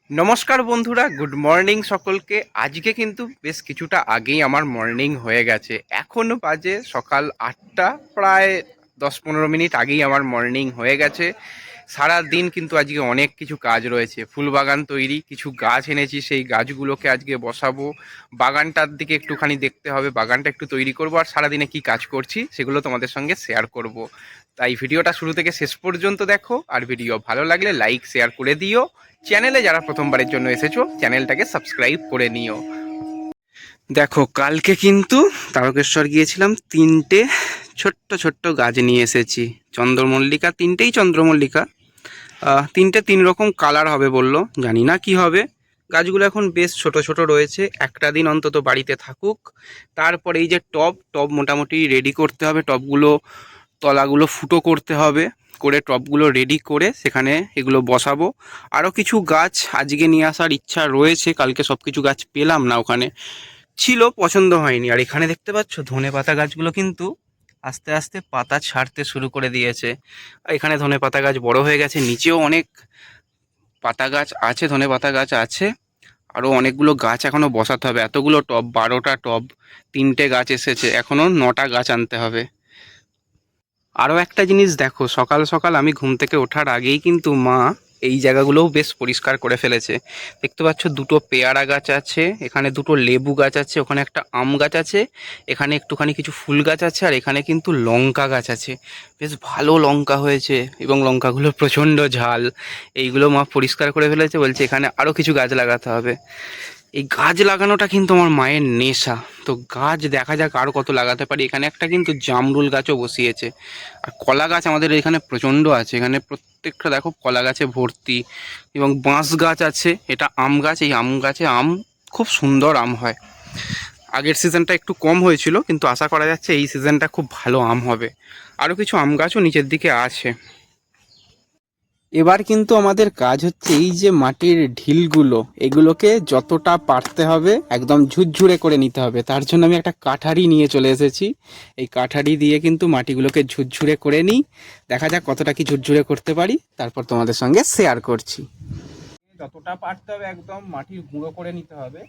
নমস্কার বন্ধুরা, good morning সকলকে। আজকে কিন্তু বেশ কিছুটা আগেই আমার মর্নিং হয়ে গেছে। এখনও বাজে সকাল 8টা, প্রায় 10-15 মিনিট আগেই আমার মর্নিং হয়ে গেছে। সারা দিন কিন্তু আজকে অনেক কিছু কাজ রয়েছে। ফুল বাগান তৈরি, কিছু গাছ এনেছি, সেই গাছগুলোকে আজকে বসাবো। বাগানটার দিকে একটুখানি দেখতে হবে, বাগানটা একটু তৈরি করবো, আর সারাদিনে কি কাজ করছি সেগুলো তোমাদের সঙ্গে শেয়ার করব। তাই ভিডিওটা শুরু থেকে শেষ পর্যন্ত দেখো, আর ভিডিও ভালো লাগলে লাইক শেয়ার করে দিও। চ্যানেলে যারা প্রথমবারের জন্য এসেছো চ্যানেলটাকে সাবস্ক্রাইব করে নিও। দেখো, কালকে কিন্তু তারকেশ্বর গিয়েছিলাম, তিনটে ছোট্ট ছোট্ট গাছ নিয়ে এসেছি। চন্দ্রমল্লিকা, তিনটেই চন্দ্রমল্লিকা। তিনটে তিন রকম কালার হবে বললো, জানি না কি হবে। গাছগুলো এখন বেশ ছোট ছোট রয়েছে, একটা দিন অন্তত বাড়িতে থাকুক। তারপরে এই যে টব টব মোটামুটি রেডি করতে হবে, টবগুলো তলাগুলো ফুটো করতে হবে, করে টবগুলো রেডি করে সেখানে এগুলো বসাবো। আরও কিছু গাছ আজকে নিয়ে আসার ইচ্ছা রয়েছে, কালকে সব কিছু গাছ পেলাম না, ওখানে ছিল, পছন্দ হয়নি। আর এখানে দেখতে পাচ্ছ ধনেপাতা গাছগুলো কিন্তু আস্তে আস্তে পাতা ছাড়তে শুরু করে দিয়েছে। এখানে ধনেপাতা গাছ বড় হয়ে গেছে, নিচেও অনেক পাতা গাছ আছে, ধনেপাতা গাছ আছে। আরও অনেকগুলো গাছ এখনও বসাতে হবে। এতগুলো টব, 12টা টব, তিনটে গাছ এসেছে, এখনও 9টা গাছ আনতে হবে। আরও একটা জিনিস দেখো, সকাল সকাল আমি ঘুম থেকে ওঠার আগেই কিন্তু মা এই জায়গাগুলোও বেশ পরিষ্কার করে ফেলেছে। দেখতে পাচ্ছ দুটো পেয়ারা গাছ আছে, এখানে দুটো লেবু গাছ আছে, ওখানে একটা আম গাছ আছে, এখানে একটুখানি কিছু ফুল গাছ আছে, আর এখানে কিন্তু লঙ্কা গাছ আছে। বেশ ভালো লঙ্কা হয়েছে এবং লঙ্কাগুলো প্রচণ্ড ঝাল। এইগুলো মা পরিষ্কার করে ফেলেছে, বলছে এখানে আরও কিছু গাছ লাগাতে হবে। এই গাছ লাগানোটা কিন্তু আমার মায়ের নেশা। তো গাছ দেখা যাক আরও কত লাগাতে পারি। এখানে একটা কিন্তু জামরুল গাছও বসিয়েছে। আর কলা গাছ আমাদের এখানে প্রচণ্ড আছে, এখানে প্রত্যেকটা দেখো কলা গাছে ভর্তি। এবং বাঁশ গাছ আছে, এটা আম গাছ, এই আম গাছে আম খুব সুন্দর আম হয়। আগের সিজনটা একটু কম হয়েছিল, কিন্তু আশা করা যাচ্ছে এই সিজনটা খুব ভালো আম হবে। আরও কিছু আম গাছও নিচের দিকে আছে। এবার কিন্তু আমাদের কাজ হচ্ছে এই যে মাটির ঢিলগুলো, এগুলোকে যতটা পারতে হবে একদম ঝুরঝুরে করে নিতে হবে। তার জন্য আমি একটা কাঠারি নিয়ে চলে এসেছি। এই কাঠারি দিয়ে কিন্তু মাটিগুলোকে ঝুরঝুরে করে নিই। দেখা যাক কতটা কি ঝুরঝুরে করতে পারি, তারপর তোমাদের সঙ্গে শেয়ার করছি। যতটা পারতে হবে একদম মাটির গুঁড়ো করে নিতে হবে।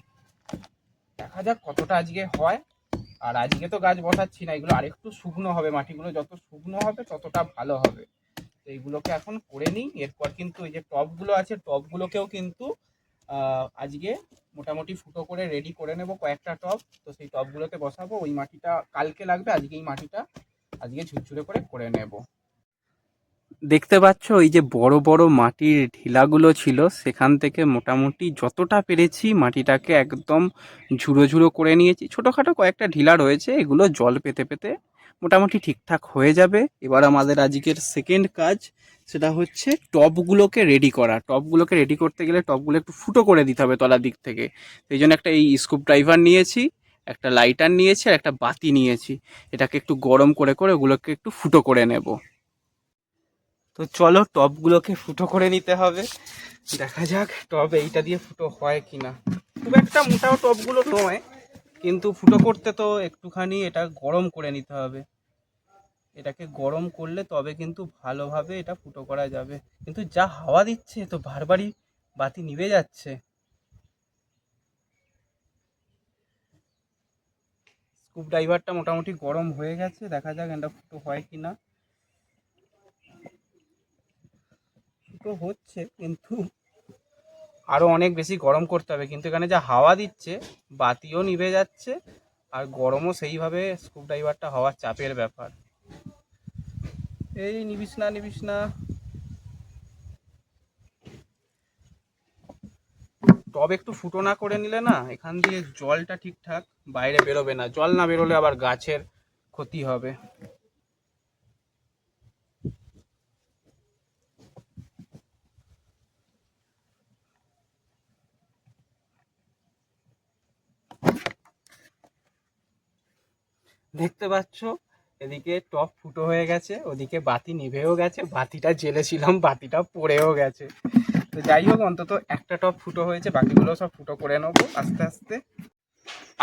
দেখা যাক কতটা আজকে হয়। আর আজকে তো গাছ বসাচ্ছি না, এগুলো আরেকটু শুকনো হবে, মাটিগুলো যত শুকনো হবে ততটা ভালো হবে। এইগুলোকে এখন করে নিই। এরপর কিন্তু এই যে টবগুলো আছে, টবগুলোকেও কিন্তু আজকে মোটামুটি ফুটো করে রেডি করে নেব কয়েকটা টব। তো সেই টবগুলোতে বসাবো। ওই মাটিটা কালকে লাগবে, আজকে এই মাটিটা আজকে ঝুরঝুরে করে করে নেব। দেখতে পাচ্ছ এই যে বড় বড় মাটির ঢিলাগুলো ছিল, সেখান থেকে মোটামুটি যতটা পেরেছি মাটিটাকে একদম ঝুড়ো ঝুড়ো করে নিয়েছি। ছোটোখাটো কয়েকটা ঢিলা রয়েছে, এগুলো জল পেতে পেতে মোটামুটি ঠিকঠাক হয়ে যাবে। এবার আমাদের আজকের সেকেন্ড কাজ, সেটা হচ্ছে টবগুলোকে রেডি করা। টবগুলোকে রেডি করতে গেলে টবগুলো একটু ফুটো করে দিতে হবে তলার দিক থেকে। সেই জন্য একটা এই স্কুপ ড্রাইভার নিয়েছি, একটা লাইটার নিয়েছি, আর একটা বাতি নিয়েছি। এটাকে একটু গরম করে করে ওগুলোকে একটু ফুটো করে নেব। তো চলো টবগুলোকে ফুটো করে নিতে হবে। দেখা যাক টব এইটা দিয়ে ফুটো হয় কিনা। খুব একটা মোটাও টবগুলো নয়, কিন্তু ফুটো করতে তো একটুখানি এটা গরম করে নিতে হবে। এটাকে গরম করলে তবে কিন্তু ভালোভাবে এটা ফুটো করা যাবে। কিন্তু যা হাওয়া দিচ্ছে তো বারবারই বাতি নিভে যাচ্ছে। স্কুপ ড্রাইভারটা মোটামুটি গরম হয়ে গেছে, দেখা যাক এটা ফুটো হয় কিনা। ফুটো হচ্ছে, কিন্তু আরও অনেক বেশি গরম করতে হবে। কিন্তু এখানে যা হাওয়া দিচ্ছে বাতিও নিভে যাচ্ছে, আর গরমও সেইভাবে। স্ক্রু ড্রাইভারটা হওয়ার চাপের ব্যাপার। এই নিবিস না নিবিস না। টব একটু ফুটো না করে নিলে না, এখান দিয়ে জলটা ঠিকঠাক বাইরে বেরোবে না। জল না বেরোলে আবার গাছের ক্ষতি হবে। দেখতে পাচ্ছ এদিকে টব ফুটো হয়ে গেছে, ওদিকে বাতি নিভেও গেছে, বাতিটা জ্বেলেছিলাম বাতিটা পড়েও গেছে। তো যাই হোক, অন্তত একটা টব ফুটো হয়েছে, বাকিগুলো সব ফুটো করে নেবো আস্তে আস্তে।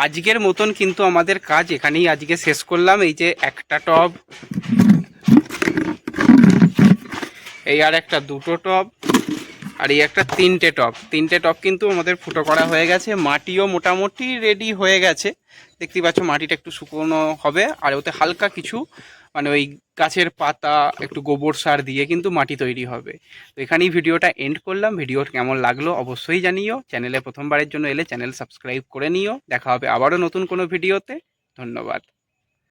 আজকের মতন কিন্তু আমাদের কাজ এখানেই আজকে শেষ করলাম। এই যে একটা টব, এই আর একটা দুটো টব, আর এই একটা তিনটে টব কিন্তু আমাদের ফুটো করা হয়ে গেছে, মাটিও মোটামুটি রেডি হয়ে গেছে। দেখতেই পাচ্ছ মাটিটা একটু শুকনো হবে, আর ওতে হালকা কিছু মানে ওই গাছের পাতা একটু গোবর সার দিয়ে কিন্তু মাটি তৈরি হবে। তো এখানেই ভিডিওটা এন্ড করলাম। ভিডিও কেমন লাগলো অবশ্যই জানিও। চ্যানেলে প্রথমবারের জন্য এলে চ্যানেল সাবস্ক্রাইব করে নিও। দেখা হবে আবারও নতুন কোনো ভিডিওতে। ধন্যবাদ।